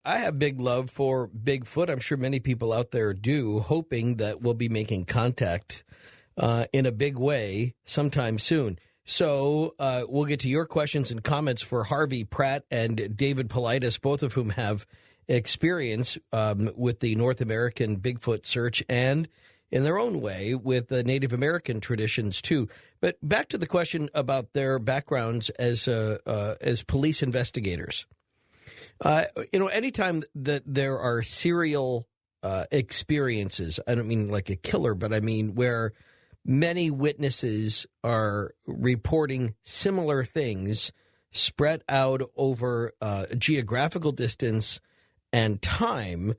I have big love for Bigfoot. I'm sure many people out there do, hoping that we'll be making contact in a big way sometime soon. So we'll get to your questions and comments for Harvey Pratt and David Paulides, both of whom have experience with the North American Bigfoot search and in their own way with the Native American traditions, too. But back to the question about their backgrounds as police investigators. Anytime that there are serial experiences, I don't mean like a killer, but I mean where many witnesses are reporting similar things spread out over a geographical distance and time,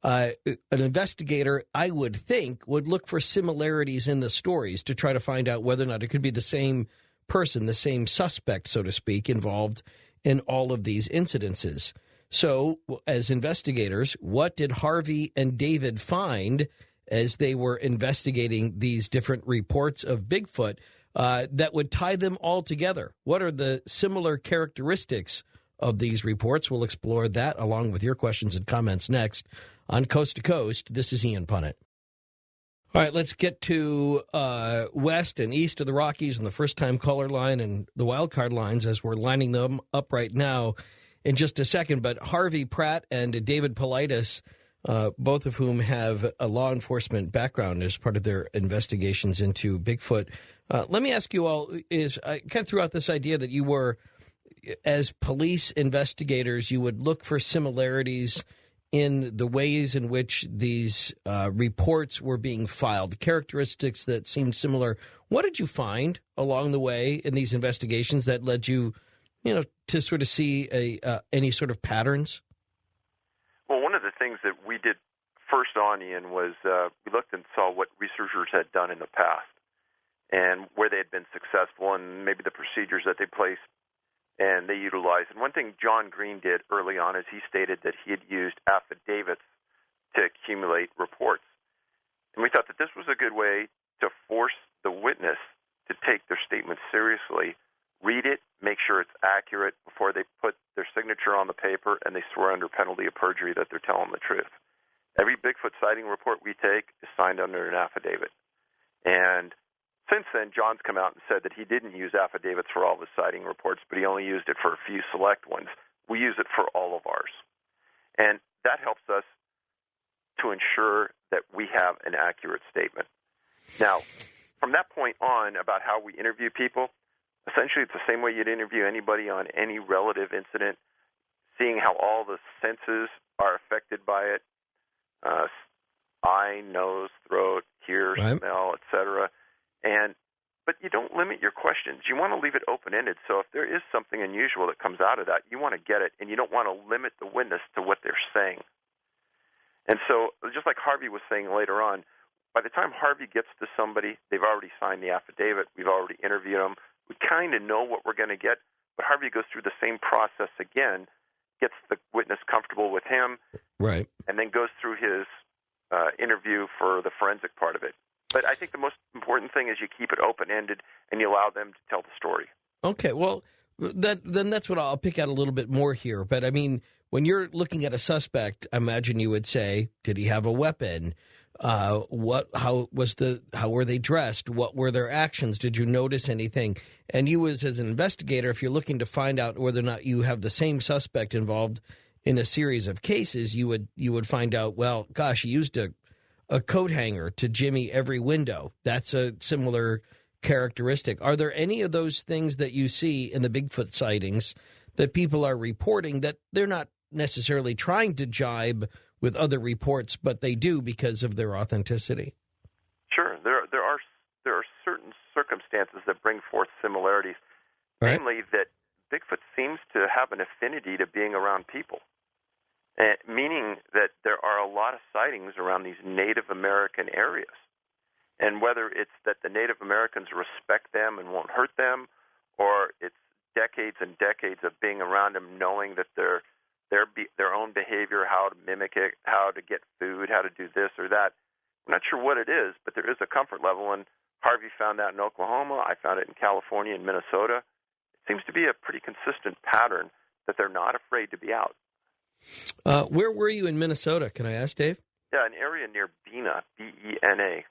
an investigator, I would think, would look for similarities in the stories to try to find out whether or not it could be the same person, the same suspect, so to speak, involved in all of these incidences. So, as investigators, what did Harvey and David find as they were investigating these different reports of Bigfoot that would tie them all together? What are the similar characteristics of these reports? We'll explore that along with your questions and comments next on Coast to Coast. This is Ian Punnett. All right, let's get to west and east of the Rockies and the first-time caller line and the wild card lines as we're lining them up right now in just a second. But Harvey Pratt and David Paulides, both of whom have a law enforcement background as part of their investigations into Bigfoot. Let me ask you all, I kind of threw out this idea that you were, as police investigators, you would look for similarities in the ways in which these reports were being filed, characteristics that seemed similar. What did you find along the way in these investigations that led you, to sort of see any sort of patterns? Well, one of the things that we did first on, Ian, was we looked and saw what researchers had done in the past and where they had been successful and maybe the procedures that they placed and they utilized. And one thing John Green did early on is he stated that he had used affidavits to accumulate reports. And we thought that this was a good way to force the witness to take their statement seriously, read it, make sure it's accurate before they put their signature on the paper and they swear under penalty of perjury that they're telling the truth. Every Bigfoot sighting report we take is signed under an affidavit. And since then, John's come out and said that he didn't use affidavits for all of his sighting reports, but he only used it for a few select ones. We use it for all of ours. And that helps us to ensure that we have an accurate statement. Now, from that point on about how we interview people, essentially it's the same way you'd interview anybody on any relative incident, seeing how all the senses are affected by it, eye, nose, throat, hear, right, smell, etc. But you don't limit your questions. You want to leave it open-ended. So if there is something unusual that comes out of that, you want to get it, and you don't want to limit the witness to what they're saying. And so just like Harvey was saying later on, by the time Harvey gets to somebody, they've already signed the affidavit. We've already interviewed them. We kind of know what we're going to get, but Harvey goes through the same process again, gets the witness comfortable with him, right, and then goes through his interview for the forensic part of it. But I think the most important thing is you keep it open-ended and you allow them to tell the story. Okay, well, then that's what I'll pick out a little bit more here. But, I mean, when you're looking at a suspect, I imagine you would say, did he have a weapon? How were they dressed? What were their actions? Did you notice anything? And you as an investigator, if you're looking to find out whether or not you have the same suspect involved in a series of cases, you would find out, well, gosh, he used a coat hanger to jimmy every window. That's a similar characteristic. Are there any of those things that you see in the Bigfoot sightings that people are reporting that they're not necessarily trying to jibe with other reports, but they do because of their authenticity? Sure. There are certain circumstances that bring forth similarities, right, namely that Bigfoot seems to have an affinity to being around people. Meaning that there are a lot of sightings around these Native American areas. And whether it's that the Native Americans respect them and won't hurt them, or it's decades and decades of being around them knowing that their own behavior, how to mimic it, how to get food, how to do this or that. I'm not sure what it is, but there is a comfort level. And Harvey found that in Oklahoma. I found it in California and Minnesota. It seems to be a pretty consistent pattern that they're not afraid to be out. Where were you in Minnesota? Can I ask, Dave? Yeah, an area near Bena, Bena.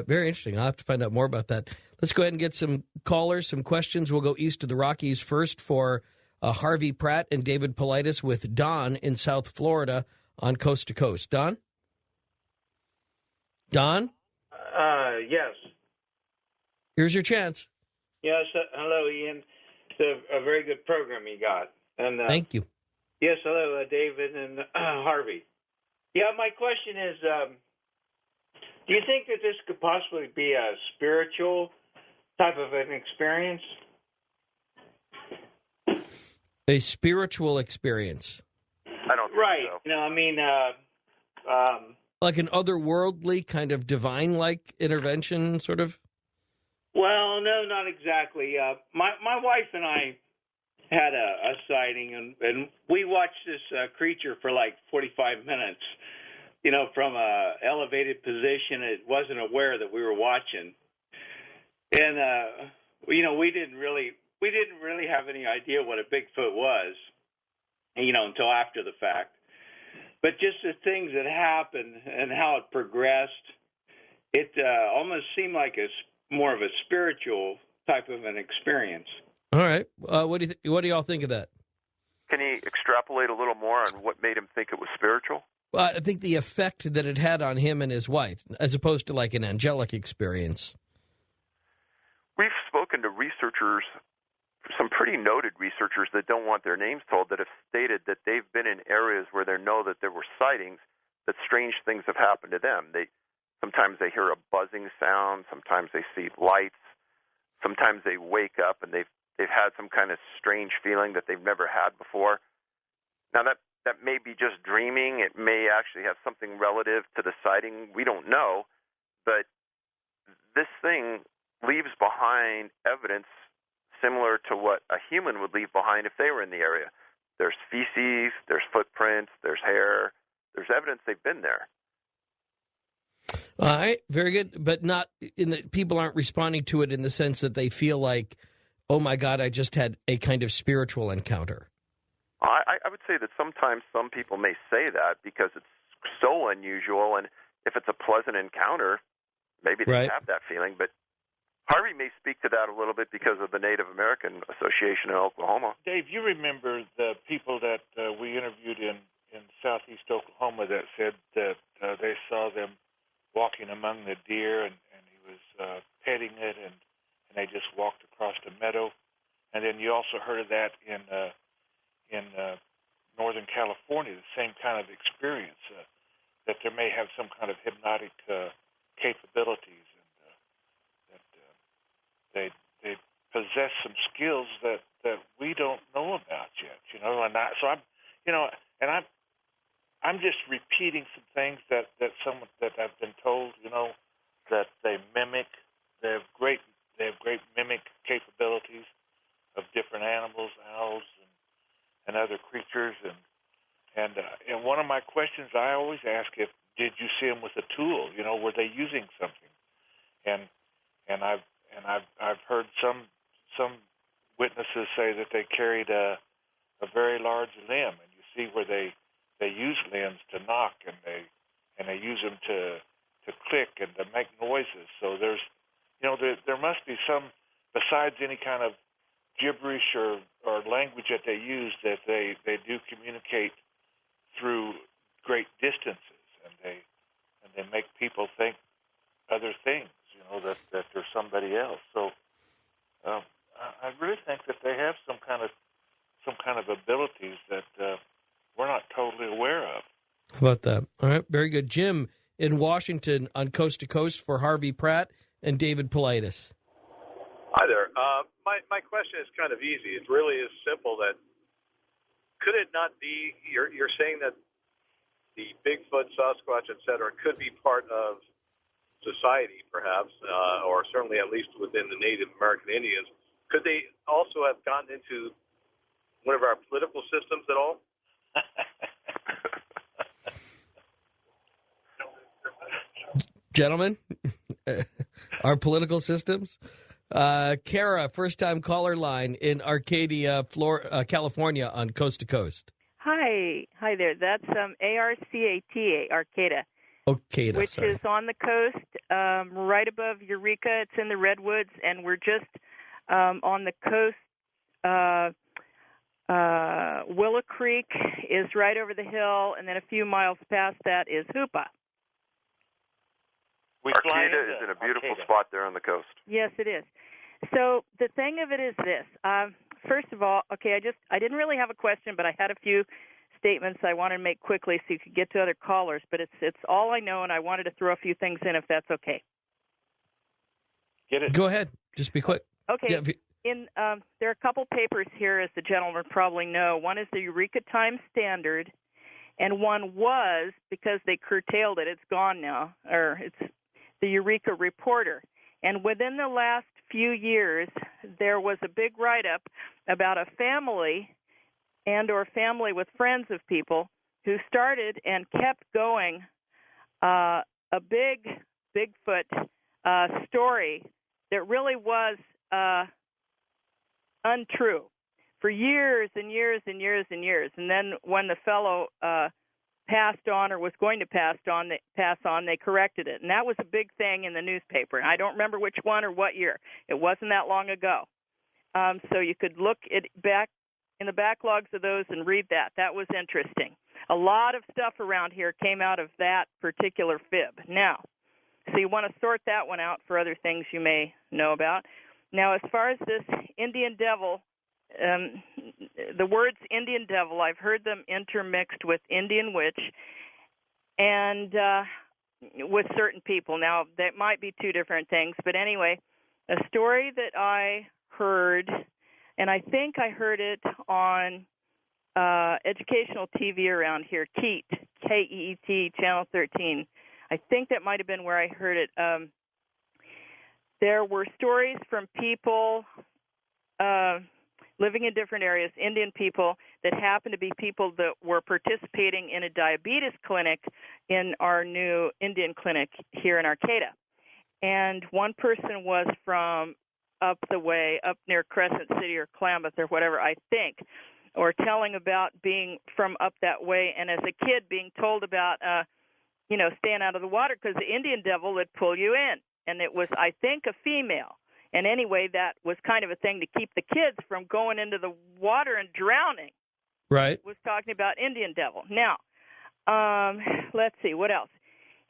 Very interesting. I'll have to find out more about that. Let's go ahead and get some callers, some questions. We'll go east of the Rockies first for Harvey Pratt and David Paulides with Don in South Florida on Coast to Coast. Don? Don? Yes. Here's your chance. Yes. Hello, Ian. It's a very good program you got. And Thank you. Yes. Hello, David and Harvey. Yeah. My question is, do you think that this could possibly be a spiritual type of an experience? A spiritual experience. I don't think so. You know, I mean, like an otherworldly kind of divine-like intervention, sort of? well, no, not exactly. My wife and I had a sighting, and we watched this creature for like 45 minutes, you know, from a elevated position. It wasn't aware that we were watching. And, you know, we didn't really have any idea what a Bigfoot was, you know, until after the fact. But just the things that happened and how it progressed, it almost seemed like more of a spiritual type of an experience. All right. What do y'all think of that? Can you extrapolate a little more on what made him think it was spiritual? Well, I think the effect that it had on him and his wife, as opposed to like an angelic experience. We've spoken to researchers, some pretty noted researchers that don't want their names told, that have stated that they've been in areas where they know that there were sightings, that strange things have happened to them. Sometimes they hear a buzzing sound, sometimes they see lights, sometimes they wake up and they've had some kind of strange feeling that they've never had before. Now that may be just dreaming. It may actually have something relative to the sighting. We don't know, but this thing leaves behind evidence similar to what a human would leave behind if they were in the area. There's feces, there's footprints, there's hair, there's evidence they've been there. All right, very good, but not people aren't responding to it in the sense that they feel like, oh my God, I just had a kind of spiritual encounter. I would say that sometimes some people may say that because it's so unusual, and if it's a pleasant encounter, maybe they have that feeling. But Harvey may speak to that a little bit because of the Native American Association in Oklahoma. Dave, you remember the people that we interviewed in southeast Oklahoma that said that they saw them walking among the deer, and he was petting it, and they just walked across the meadow. And then you also heard of that in Northern California, the same kind of experience, that there may have some kind of hypnotic capabilities, and that they possess some skills that we don't know about yet, you know. And I'm just repeating some things that I've been told, you know, that they mimic. They have great mimic capabilities of different animals, owls, and other creatures. And one of my questions I always ask did you see them with a tool? You know, were they using something? And I've heard some witnesses say that they carried a very large limb, and you see where they use limbs to knock, and they use them to click and to make noises. So there's, you know, there must be some, besides any kind of gibberish or language that they use, that they do communicate through great distances, and they make people think other things, you know, that there's somebody else. So I really think that they have some kind of abilities that we're not totally aware of. How about that? All right, very good. Jim in Washington on Coast to Coast for Harvey Pratt and David Paulides. Hi there. My question is kind of easy. It really is simple. That could it not be? You're saying that the Bigfoot, Sasquatch, etc., could be part of society, perhaps, or certainly at least within the Native American Indians. Could they also have gotten into one of our political systems at all? Gentlemen, our political systems. Kara, first-time caller line in Arcadia, California on Coast to Coast. Hi there. That's ARCATA, Arcata, Okay, which is on the coast, right above Eureka. It's in the Redwoods, and we're just on the coast. Willow Creek is right over the hill, and then a few miles past that is Hoopa. Arcata is in a beautiful spot there on the coast. Yes, it is. So the thing of it is this. First of all, okay, I didn't really have a question, but I had a few statements I wanted to make quickly so you could get to other callers. But it's all I know, and I wanted to throw a few things in if that's okay. Get it? Go ahead. Just be quick. Okay. Yeah, there are a couple papers here, as the gentleman probably know. One is the Eureka Times Standard, and one was, because they curtailed it, it's gone now, or it's the Eureka Reporter. And within the last few years, there was a big write-up about a family and or family with friends of people who started and kept going a big Bigfoot story that really was untrue for years and years and years and years. And then when the fellow passed on or was going to pass on, they corrected it. And that was a big thing in the newspaper. And I don't remember which one or what year. It wasn't that long ago. So you could look back in the backlogs of those and read that. That was interesting. A lot of stuff around here came out of that particular fib. Now, so you want to sort that one out for other things you may know about. Now, as far as this Indian devil, the words Indian devil, I've heard them intermixed with Indian witch and with certain people. Now, that might be two different things, but anyway, a story that I heard, and I think I heard it on educational TV around here, KEET, K-E-E-T, Channel 13. I think that might have been where I heard it. There were stories from people living in different areas, Indian people, that happened to be people that were participating in a diabetes clinic in our new Indian clinic here in Arcata. And one person was from up the way, up near Crescent City or Klamath or whatever, I think, or telling about being from up that way, and as a kid being told about, staying out of the water because the Indian devil would pull you in. And it was, I think, a female. And anyway, that was kind of a thing to keep the kids from going into the water and drowning. Right. Was talking about Indian devil. Now, let's see, what else?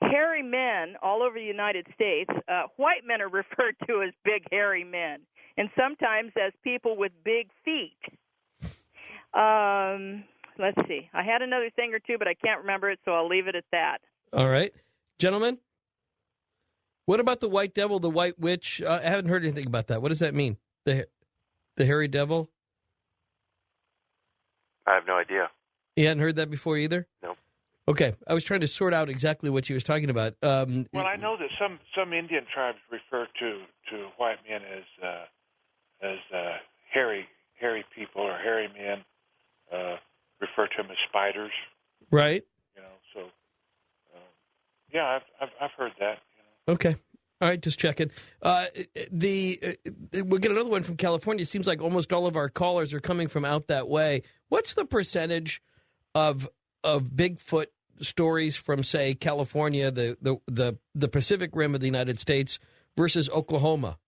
Hairy men all over the United States, white men are referred to as big hairy men, and sometimes as people with big feet. Let's see. I had another thing or two, but I can't remember it, so I'll leave it at that. All right. Gentlemen, what about the white devil, the white witch? I haven't heard anything about that. What does that mean? The hairy devil? I have no idea. You hadn't heard that before either? No. Okay. I was trying to sort out exactly what you was talking about. Well, I know that some Indian tribes refer to white men as hairy people or hairy men. Refer to them as spiders. Right. So yeah, I've heard that. Okay. All right, just checking. We'll get another one from California. It seems like almost all of our callers are coming from out that way. What's the percentage of Bigfoot stories from, say, California, the Pacific Rim of the United States versus Oklahoma?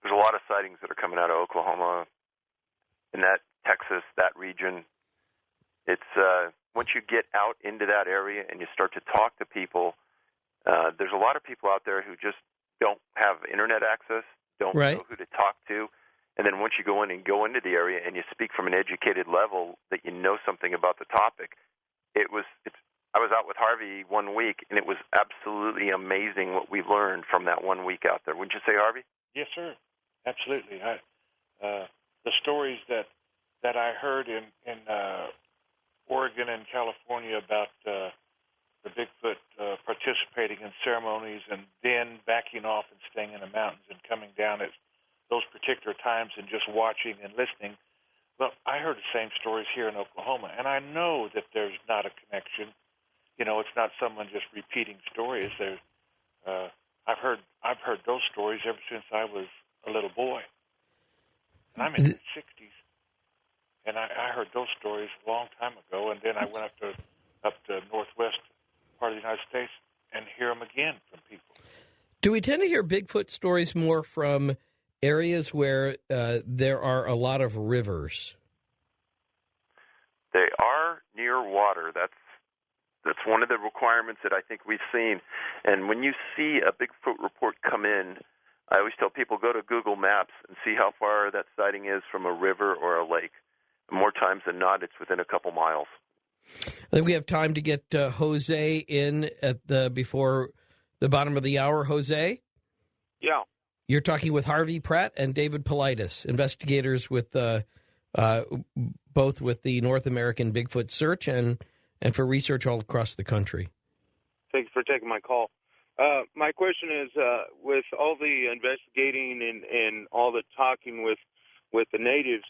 There's a lot of sightings that are coming out of Oklahoma, and that Texas, that region. It's once you get out into that area and you start to talk to people. There's a lot of people out there who just don't have internet access, don't know who to talk to. And then once you go into the area and you speak from an educated level that you know something about the topic, I was out with Harvey 1 week, and it was absolutely amazing what we learned from that 1 week out there. Wouldn't you say, Harvey? Yes, sir. Absolutely. The stories that I heard in Oregon and California about the Bigfoot participating in ceremonies and then backing off and staying in the mountains and coming down at those particular times and just watching and listening. Well, I heard the same stories here in Oklahoma, and I know that there's not a connection. It's not someone just repeating stories. I've heard those stories ever since I was a little boy. And I'm in the 60s. And I heard those stories a long time ago, and then I went up to northwest part of the United States and hear them again from people. Do we tend to hear Bigfoot stories more from areas where there are a lot of rivers? They are near water. That's one of the requirements that I think we've seen. And when you see a Bigfoot report come in, I always tell people go to Google Maps and see how far that sighting is from a river or a lake. More times than not, it's within a couple miles. I think we have time to get Jose in before the bottom of the hour. Jose? Yeah. You're talking with Harvey Pratt and David Paulides, investigators with both with the North American Bigfoot Search and for research all across the country. Thanks for taking my call. My question is, with all the investigating and all the talking with the natives,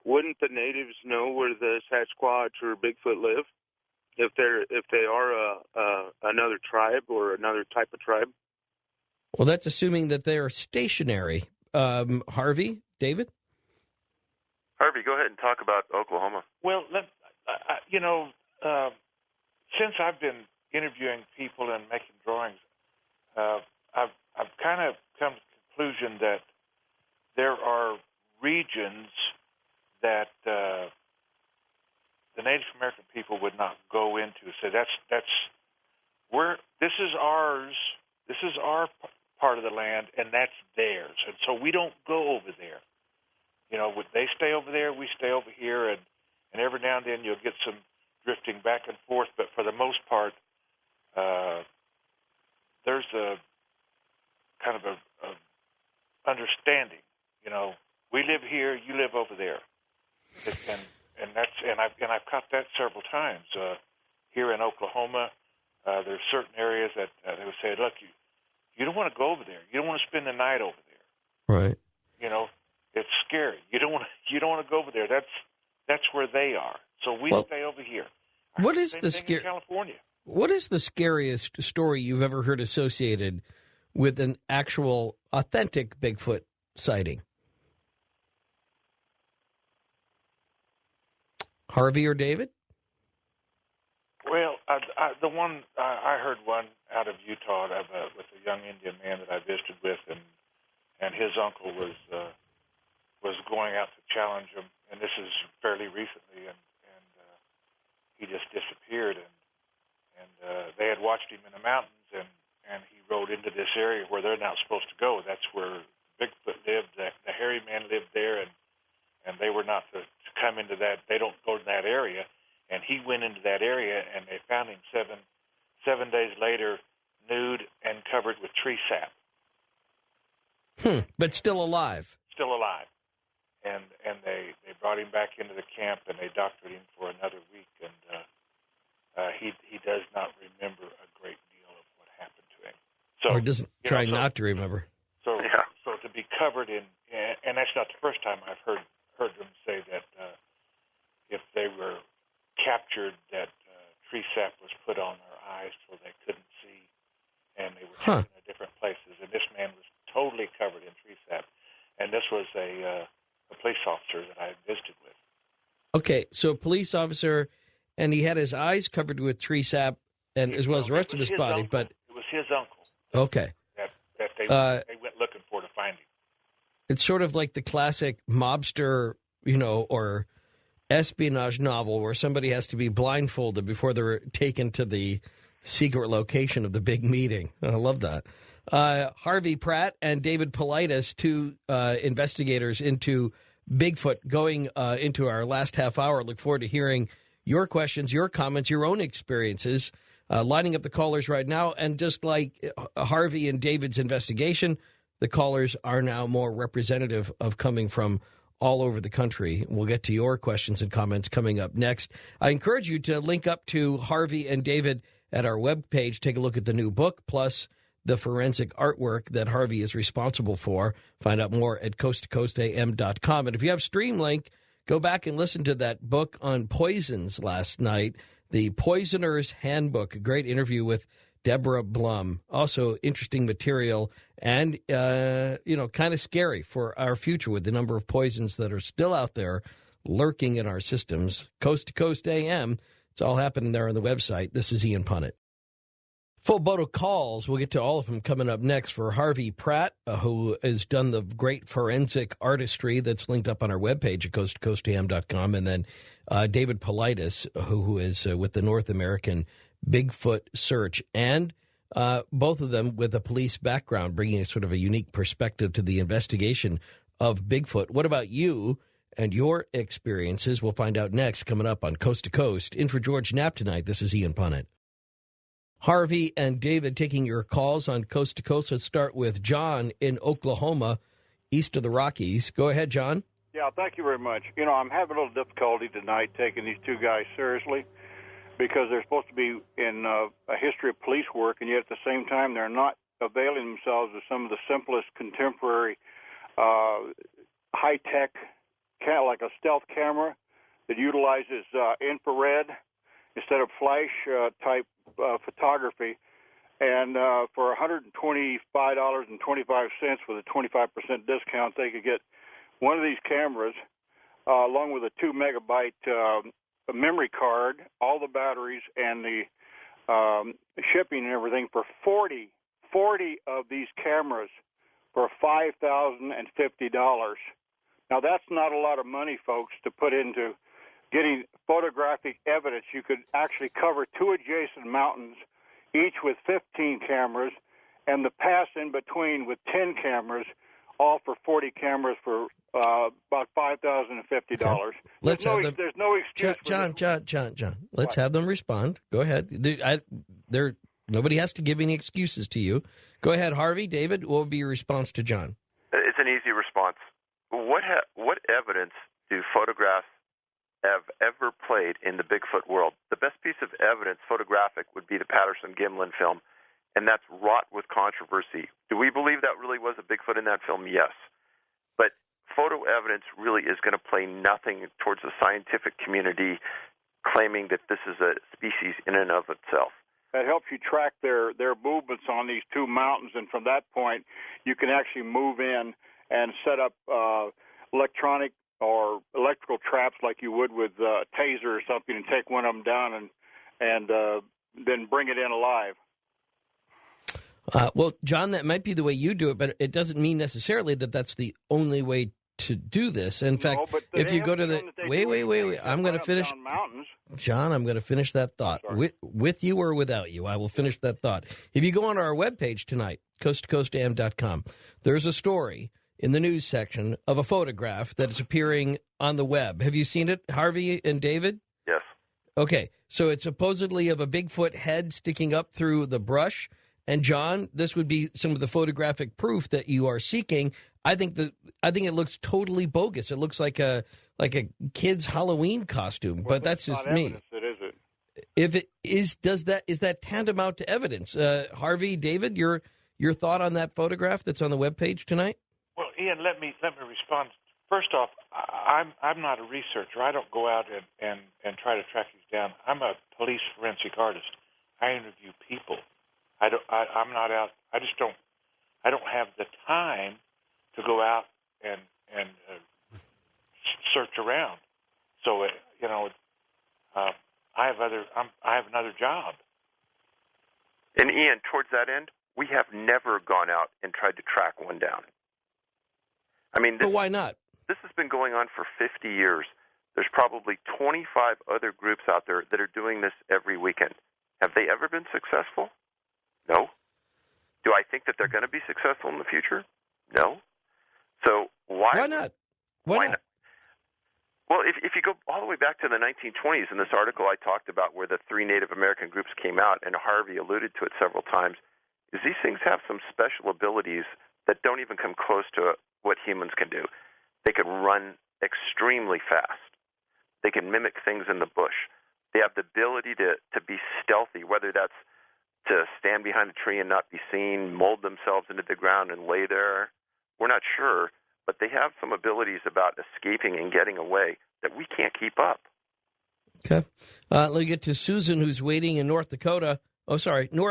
wouldn't the natives know where the Sasquatch or Bigfoot live if they are another tribe or another type of tribe? Well, that's assuming that they are stationary. Harvey, David? Harvey, go ahead and talk about Oklahoma. Well, since I've been interviewing people and making drawings, I've kind of come to the conclusion that there are regions that the Native American people would not go into. So that's where this is ours. This is our part of the land, and that's theirs. And so we don't go over there. They stay over there, we stay over here, and every now and then you'll get some drifting back and forth. But for the most part, there's a kind of a understanding. We live here, you live over there, and I've caught that several times here in Oklahoma. There's certain areas that they would say, look, you don't want to go over there. You don't want to spend the night over there. Right. It's scary. You don't want to go over there. That's where they are. So we stay over here. What is the California? What is the scariest story you've ever heard associated with an actual authentic Bigfoot sighting? Harvey or David? Well, I heard one out of Utah with a young Indian man that I visited with, and his uncle was going out to challenge him, and this is fairly recently, and he just disappeared, and they had watched him in the mountains, and he rode into this area where they're not supposed to go. That's where Bigfoot lived. The hairy man lived there, and they were not to come into that. They don't go to that area. And he went into that area, and they found him seven days later, nude and covered with tree sap. But still alive. Still alive. And they brought him back into the camp, and they doctored him for another week, and he does not remember a great deal of what happened to him. So, or doesn't try not to remember. So to be covered in, and that's not the first time I've heard them say that if they were captured, that tree sap was put on their eyes so they couldn't see, and they were taken to different places. And this man was totally covered in tree sap, and this was a police officer that I visited with. Okay, so a police officer, and he had his eyes covered with tree sap, and as well as the rest of his body. Uncle. But it was his uncle. Okay, that they went looking for to find him. It's sort of like the classic mobster, or espionage novel where somebody has to be blindfolded before they're taken to the secret location of the big meeting. I love that. Harvey Pratt and David Paulides, two investigators into Bigfoot, going into our last half hour. Look forward to hearing your questions, your comments, your own experiences, lining up the callers right now. And just like Harvey and David's investigation, the callers are now more representative of coming from all over the country. We'll get to your questions and comments coming up next. I encourage you to link up to Harvey and David at our webpage. Take a look at the new book, plus the forensic artwork that Harvey is responsible for. Find out more at coasttocoastam.com. And if you have Streamlink, go back and listen to that book on poisons last night, The Poisoner's Handbook. A great interview with Deborah Blum. Also interesting material and, kind of scary for our future with the number of poisons that are still out there lurking in our systems. Coast to Coast AM. It's all happening there on the website. This is Ian Punnett. Full boat of calls. We'll get to all of them coming up next for Harvey Pratt, who has done the great forensic artistry that's linked up on our webpage at coasttocoastam.com. And then David Paulides, who is with the North American Bigfoot Search. And both of them with a police background, bringing a sort of a unique perspective to the investigation of Bigfoot. What about you and your experiences? We'll find out next, coming up on Coast to Coast. In for George Knapp tonight, this is Ian Punnett. Harvey and David taking your calls on Coast to Coast. Let's start with John in Oklahoma, east of the Rockies. Go ahead, John. Yeah, thank you very much. You know, I'm having a little difficulty tonight taking these two guys seriously because they're supposed to be in a history of police work, and yet at the same time they're not availing themselves of some of the simplest contemporary high-tech, kind of like a stealth camera that utilizes infrared instead of flash-type photography. And for $125.25 with a 25% discount, they could get one of these cameras along with a 2-megabyte memory card, all the batteries, and the shipping and everything for 40 of these cameras for $5,050. Now, that's not a lot of money, folks, to put into getting photographic evidence. You could actually cover 2 adjacent mountains, each with 15 cameras, and the pass in between with 10 cameras, all for 40 cameres for about $5,050. Okay. There's no excuse. John. Let's have them respond. Go ahead. Nobody has to give any excuses to you. Go ahead, Harvey. David, what would be your response to John? It's an easy response. What evidence do photographs have ever played in the Bigfoot world? The best piece of evidence, photographic, would be the Patterson-Gimlin film, and that's wrought with controversy. Do we believe that really was a Bigfoot in that film? Yes. But photo evidence really is going to play nothing towards the scientific community claiming that this is a species in and of itself. That helps you track their movements on these 2 mountains, and from that point, you can actually move in and set up electronic or electrical traps like you would with a taser or something, and take one of them down and then bring it in alive. Well, John, that might be the way you do it, but it doesn't mean necessarily that that's the only way to do this. In fact, if you go to the wait, I'm going to finish. John, I'm going to finish that thought with you or without you. I will finish that thought. If you go on our webpage tonight, coasttocoastam.com, there's a story in the news section of a photograph that is appearing on the web. Have you seen it, Harvey and David? Yes. Okay, so it's supposedly of a Bigfoot head sticking up through the brush. And John, this would be some of the photographic proof that you are seeking. I think it looks totally bogus. It looks like a kid's Halloween costume, but that's just me. If it is, is that tantamount to evidence? Harvey, David, your thought on that photograph that's on the webpage tonight? Well, Ian, let me respond. First off, I'm not a researcher. I don't go out and try to track these down. I'm a police forensic artist. I interview people. I'm not out. I don't have the time to go out and search around. So I have another job. And Ian, towards that end, we have never gone out and tried to track one down. I mean, but why not? This has been going on for 50 years. There's probably 25 other groups out there that are doing this every weekend. Have they ever been successful? No. Do I think that they're going to be successful in the future? No. So why not? Why not? Well, if you go all the way back to the 1920s, in this article I talked about where the 3 Native American groups came out, and Harvey alluded to it several times, is these things have some special abilities that don't even come close to what humans can do. They can run extremely fast. They can mimic things in the bush. They have the ability to be stealthy, whether that's to stand behind a tree and not be seen, mold themselves into the ground and lay there. We're not sure, but they have some abilities about escaping and getting away that we can't keep up. Okay. Let me get to Susan, who's waiting in North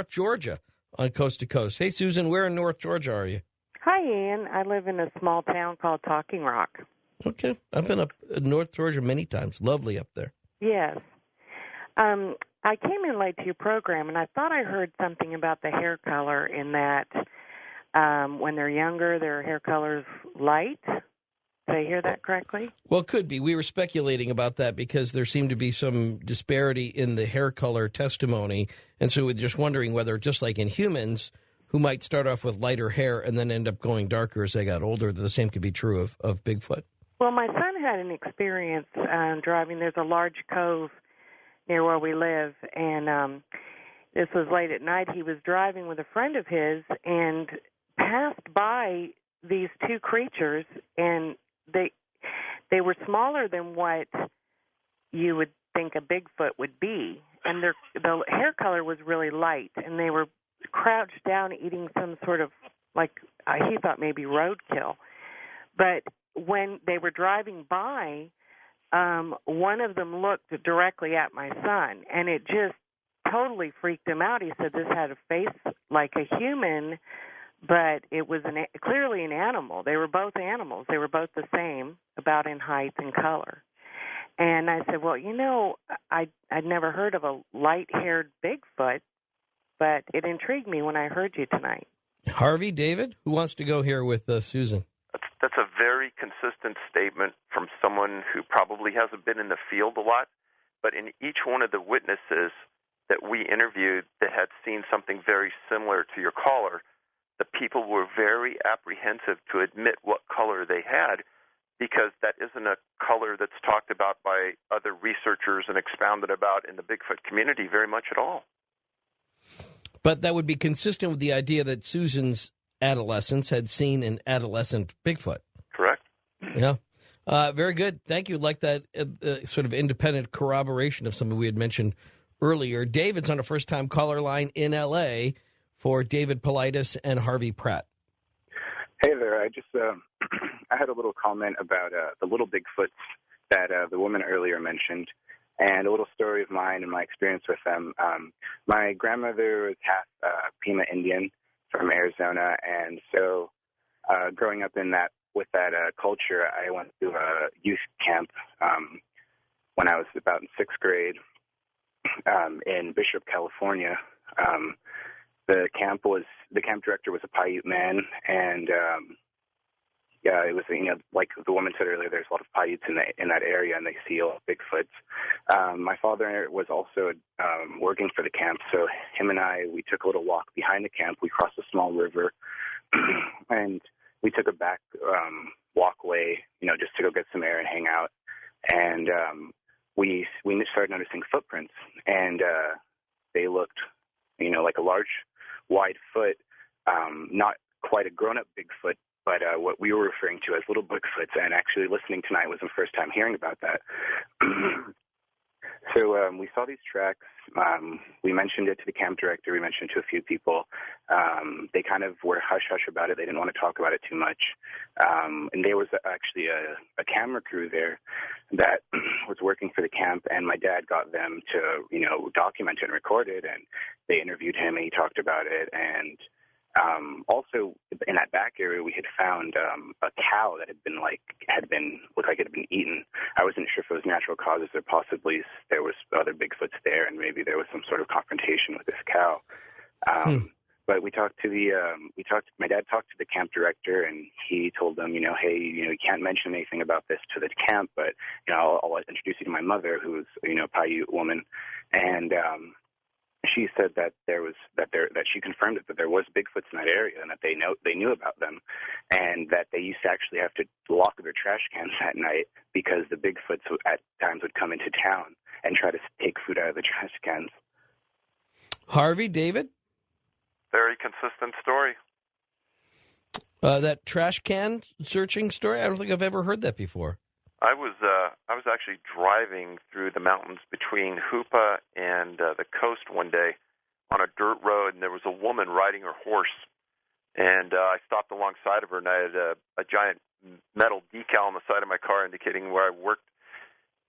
Georgia on Coast to Coast. Hey, Susan, where in North Georgia are you? Hi, Ian. I live in a small town called Talking Rock. Okay. I've been up in North Georgia many times. Lovely up there. Yes. I came in late to your program, and I thought I heard something about the hair color in that when they're younger, their hair color's light. Did I hear that correctly? Well, it could be. We were speculating about that because there seemed to be some disparity in the hair color testimony. And so we're just wondering whether, just like in humans, who might start off with lighter hair and then end up going darker as they got older, the same could be true of Bigfoot. Well, my son had an experience driving. There's a large cove near where we live, and this was late at night. He was driving with a friend of his and passed by these two creatures, and they were smaller than what you would think a Bigfoot would be, and the hair color was really light, and they were crouched down eating some sort of, like, he thought maybe roadkill. But when they were driving by, one of them looked directly at my son, and it just totally freaked him out. He said this had a face like a human, but it was clearly an animal. They were both animals. They were both the same, about in height and color. And I said, well, I'd never heard of a light-haired Bigfoot, but it intrigued me when I heard you tonight. Harvey, David, who wants to go here with Susan? That's a very consistent statement from someone who probably hasn't been in the field a lot, but in each one of the witnesses that we interviewed that had seen something very similar to your caller, the people were very apprehensive to admit what color they had, because that isn't a color that's talked about by other researchers and expounded about in the Bigfoot community very much at all. But that would be consistent with the idea that Susan's adolescents had seen an adolescent Bigfoot. Correct. Yeah. Very good. Thank you. Like that sort of independent corroboration of something we had mentioned earlier. David's on a first-time caller line in L.A. for David Paulides and Harvey Pratt. Hey there. I just I had a little comment about the little Bigfoots that the woman earlier mentioned, and a little story of mine and my experience with them. My grandmother was half Pima Indian from Arizona, and so growing up with that culture, I went to a youth camp when I was about in sixth grade in Bishop, California. The camp director was a Paiute man, and it was like the woman said earlier, there's a lot of Paiutes in that area, and they see a lot of Bigfoots. My father was also working for the camp, so him and we took a little walk behind the camp. We crossed a small river, and we took a back walkway, just to go get some air and hang out. And we started noticing footprints, and they looked, like a large, wide foot, not quite a grown-up Bigfoot, but what we were referring to as little Bigfoots. And actually listening tonight was the first time hearing about that. So we saw these tracks. We mentioned it to the camp director. We mentioned it to a few people. They kind of were hush-hush about it. They didn't want to talk about it too much. And there was actually a camera crew there that was working for the camp, and my dad got them to, document it and record it, and they interviewed him, and he talked about it. And also in that back area, we had found a cow that looked like it had been eaten. I wasn't sure if it was natural causes or possibly there was other Bigfoots there, and maybe there was some sort of confrontation with this cow. But my dad talked to the camp director, and he told them, hey, you can't mention anything about this to the camp, but I'll introduce you to my mother, who's a Paiute woman, and she said that that she confirmed that there was Bigfoots in that area, and that they knew about them, and that they used to actually have to lock their trash cans at night because the Bigfoots at times would come into town and try to take food out of the trash cans. Harvey, David? Very consistent story. That trash can searching story, I don't think I've ever heard that before. I was actually driving through the mountains between Hoopa and the coast one day on a dirt road, and there was a woman riding her horse. And I stopped alongside of her, and I had a giant metal decal on the side of my car indicating where I worked.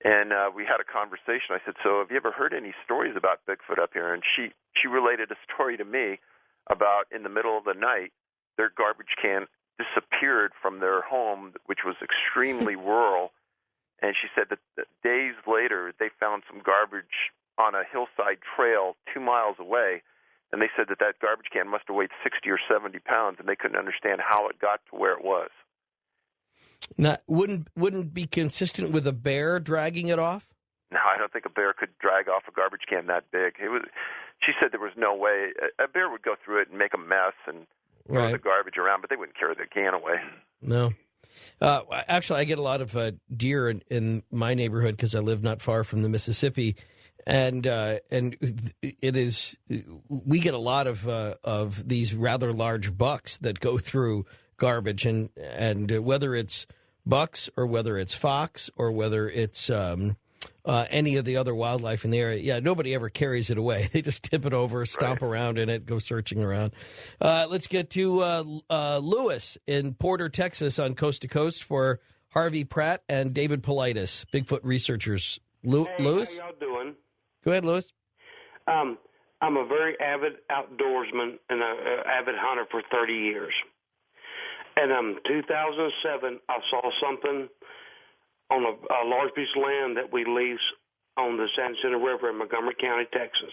And we had a conversation. I said, so have you ever heard any stories about Bigfoot up here? And she related a story to me about in the middle of the night, their garbage can disappeared from their home, which was extremely rural. And she said that days later, they found some garbage on a hillside trail 2 miles away. And they said that garbage can must have weighed 60 or 70 pounds, and they couldn't understand how it got to where it was. Now, wouldn't be consistent with a bear dragging it off? No, I don't think a bear could drag off a garbage can that big. She said there was no way. A bear would go through it and make a mess and throw the garbage around, but they wouldn't carry the can away. No. Actually, I get a lot of deer in my neighborhood because I live not far from the Mississippi, and it is we get a lot of these rather large bucks that go through garbage, and whether it's bucks or whether it's fox or whether it's any of the other wildlife in the area, nobody ever carries it away. They just tip it over, stomp around in it, go searching around. Let's get to Lewis in Porter, Texas, on Coast to Coast for Harvey Pratt and David Paulides, Bigfoot researchers. Lewis? How y'all doing? Go ahead, Lewis. I'm a very avid outdoorsman and an avid hunter for 30 years. And 2007, I saw something on a large piece of land that we lease on the San Jacinto River in Montgomery County, Texas.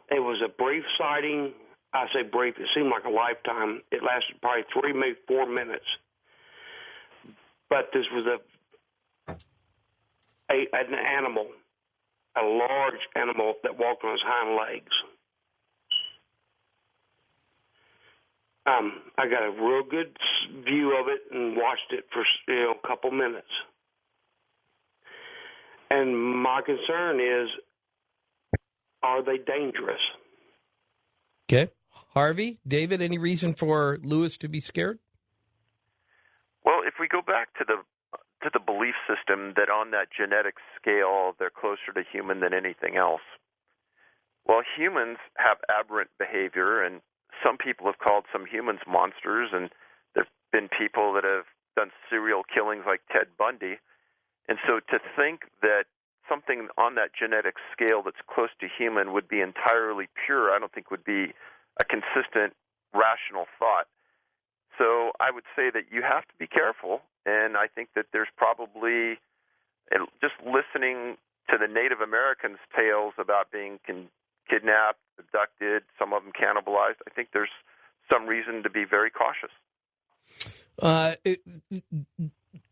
It was a brief sighting. I say brief. It seemed like a lifetime. It lasted probably 3, maybe 4 minutes. But this was an animal, a large animal that walked on its hind legs. I got a real good view of it and watched it for a couple minutes. And my concern is, are they dangerous? Okay. Harvey, David, any reason for Lewis to be scared? Well, if we go back to the belief system that on that genetic scale they're closer to human than anything else, well, humans have aberrant behavior, and some people have called some humans monsters, and there have been people that have done serial killings like Ted Bundy. And so to think that something on that genetic scale that's close to human would be entirely pure, I don't think would be a consistent, rational thought. So I would say that you have to be careful, and I think that there's probably, just listening to the Native Americans' tales about being kidnapped, abducted, some of them cannibalized, I think there's some reason to be very cautious.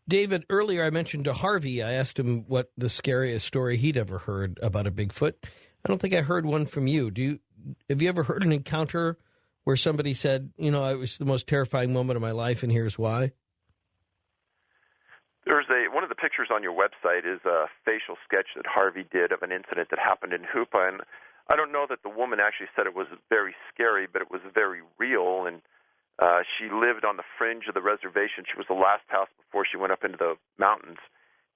David, earlier I mentioned to Harvey, I asked him what the scariest story he'd ever heard about a Bigfoot. I don't think I heard one from you. Have you ever heard an encounter where somebody said, it was the most terrifying moment of my life, and here's why? There's one of the pictures on your website is a facial sketch that Harvey did of an incident that happened in Hoopa, and I don't know that the woman actually said it was very scary, but it was very real, and she lived on the fringe of the reservation. She was the last house before she went up into the mountains.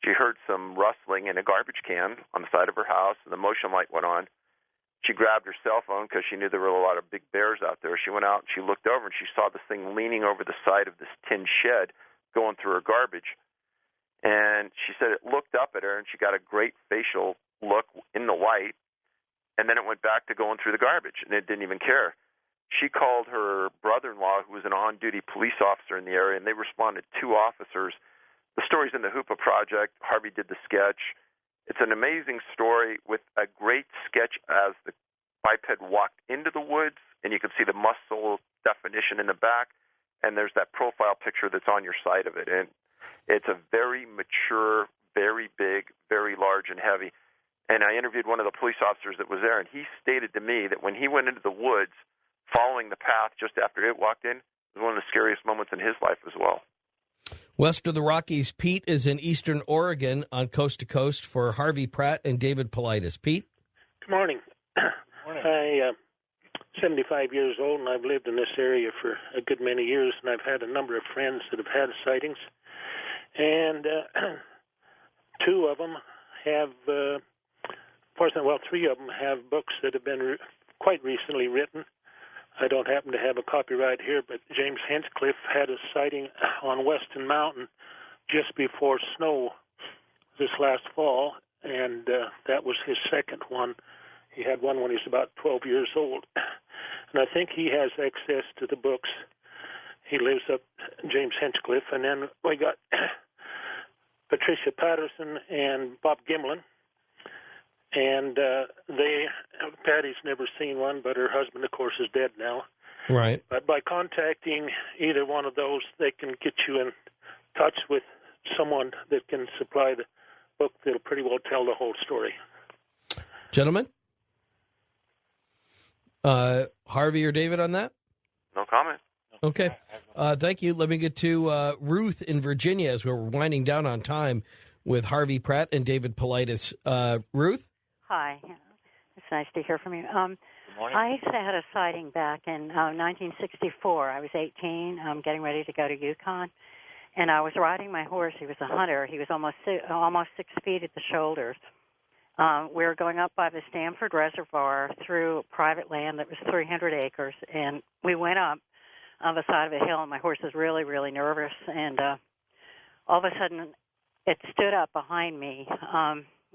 She heard some rustling in a garbage can on the side of her house, and the motion light went on. She grabbed her cell phone because she knew there were a lot of big bears out there. She went out and she looked over, and she saw this thing leaning over the side of this tin shed going through her garbage. And she said it looked up at her, and she got a great facial look in the light, and then it went back to going through the garbage, and it didn't even care. She called her brother-in-law, who was an on-duty police officer in the area, and they responded 2 officers. The story's in the Hoopa Project. Harvey did the sketch. It's an amazing story with a great sketch as the biped walked into the woods, and you can see the muscle definition in the back, and there's that profile picture that's on your side of it. And it's a very mature, very big, very large and heavy. And I interviewed one of the police officers that was there, and he stated to me that when he went into the woods, following the path just after it walked in, was one of the scariest moments in his life as well. West of the Rockies, Pete is in eastern Oregon on Coast to Coast for Harvey Pratt and David Paulides. Pete? Good morning. I'm 75 years old, and I've lived in this area for a good many years, and I've had a number of friends that have had sightings. And 2 of them have, 3 of them have books that have been quite recently written. I don't happen to have a copyright here, but James Hinchcliffe had a sighting on Weston Mountain just before snow this last fall, and that was his second one. He had one when he was about 12 years old. And I think he has access to the books He lives up James Hinchcliffe. And then we got Patricia Patterson and Bob Gimlin. And Patty's never seen one, but her husband, of course, is dead now. Right. But by contacting either one of those, they can get you in touch with someone that can supply the book that'll pretty well tell the whole story. Gentlemen? Harvey or David on that? No comment. Okay. Thank you. Let me get to Ruth in Virginia as we're winding down on time with Harvey Pratt and David Paulides. Ruth? Hi. It's nice to hear from you. Good morning. I had a sighting back in 1964. I was 18, getting ready to go to Yukon, and I was riding my horse. He was a hunter. He was almost 6 feet at the shoulders. We were going up by the Stanford Reservoir through private land that was 300 acres, and we went up on the side of a hill, and my horse was really, really nervous, and all of a sudden it stood up behind me,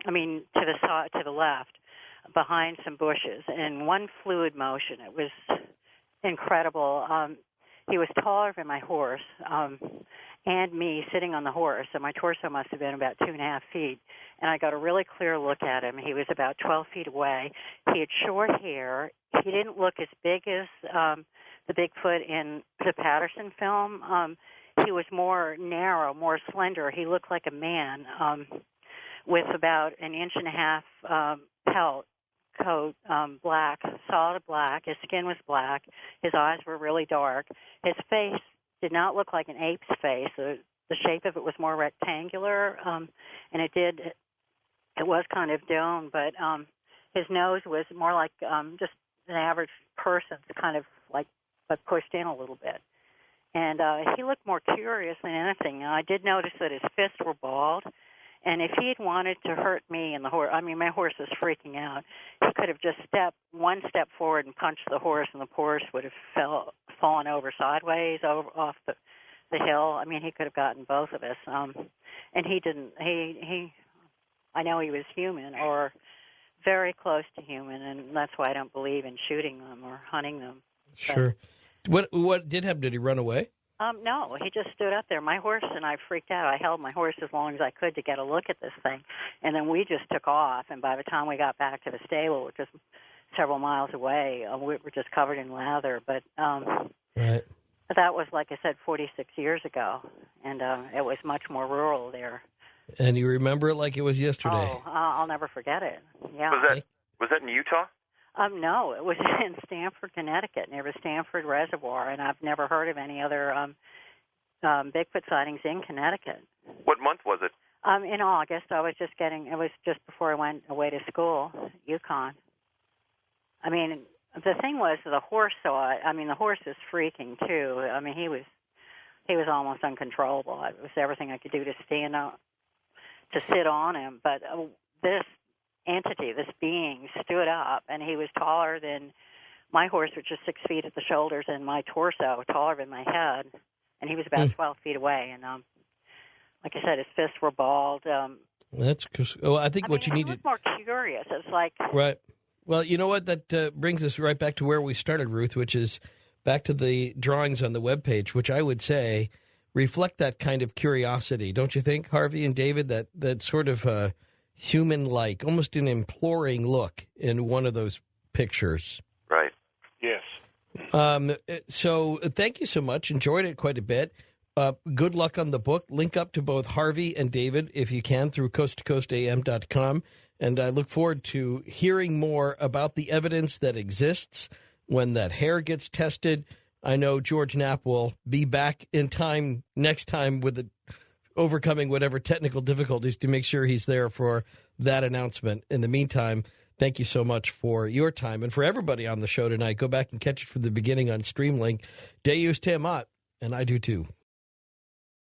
to the left, behind some bushes, in one fluid motion. It was incredible. He was taller than my horse, and me sitting on the horse, so my torso must have been about 2.5 feet, and I got a really clear look at him. He was about 12 feet away. He had short hair. He didn't look as big as the Bigfoot in the Patterson film. He was more narrow, more slender. He looked like a man with about 1.5 inch pelt coat, black, solid black. His skin was black. His eyes were really dark. His face did not look like an ape's face. The shape of it was more rectangular, and it was kind of domed, but his nose was more like just an average person's, kind of like, but pushed in a little bit. And he looked more curious than anything. And I did notice that his fists were bald. And if he had wanted to hurt me and the horse, my horse was freaking out, he could have just one step forward and punched the horse, and the horse would have fallen over sideways off the hill. He could have gotten both of us. And he didn't. I know he was human or very close to human, and that's why I don't believe in shooting them or hunting them. Sure. What did happen? Did he run away? No, he just stood up there. My horse and I freaked out. I held my horse as long as I could to get a look at this thing, and then we just took off. And by the time we got back to the stable, which was several miles away, we were just covered in lather. But right. That was, like I said, 46 years ago, and it was much more rural there. And you remember it like it was yesterday? Oh, I'll never forget it. Yeah. Was that in Utah? No, it was in Stamford, Connecticut, near the Stanford Reservoir, and I've never heard of any other Bigfoot sightings in Connecticut. What month was it? In August. It was just before I went away to school, Yukon. The thing was, the horse saw it. The horse was freaking too. He was almost uncontrollable. It was everything I could do to stand up, to sit on him. But this entity, this being, stood up, and he was taller than my horse, which is 6 feet at the shoulders, and my torso, taller than my head, and he was about 12 feet away. And like I said, his fists were bald. That's I think what you need to. More curious. It's like right. Well, you know what? That brings us right back to where we started, Ruth, which is back to the drawings on the webpage, which I would say reflect that kind of curiosity, don't you think, Harvey and David? That sort of human-like, almost an imploring look in one of those pictures. Right. Yes. So thank you so much. Enjoyed it quite a bit. Good luck on the book. Link up to both Harvey and David, if you can, through coasttocoastam.com. And I look forward to hearing more about the evidence that exists when that hair gets tested. I know George Knapp will be back in time next time with overcoming whatever technical difficulties to make sure he's there for that announcement. In the meantime, thank you so much for your time. And for everybody on the show tonight, go back and catch it from the beginning on Streamlink. Deus te amat, and I do too.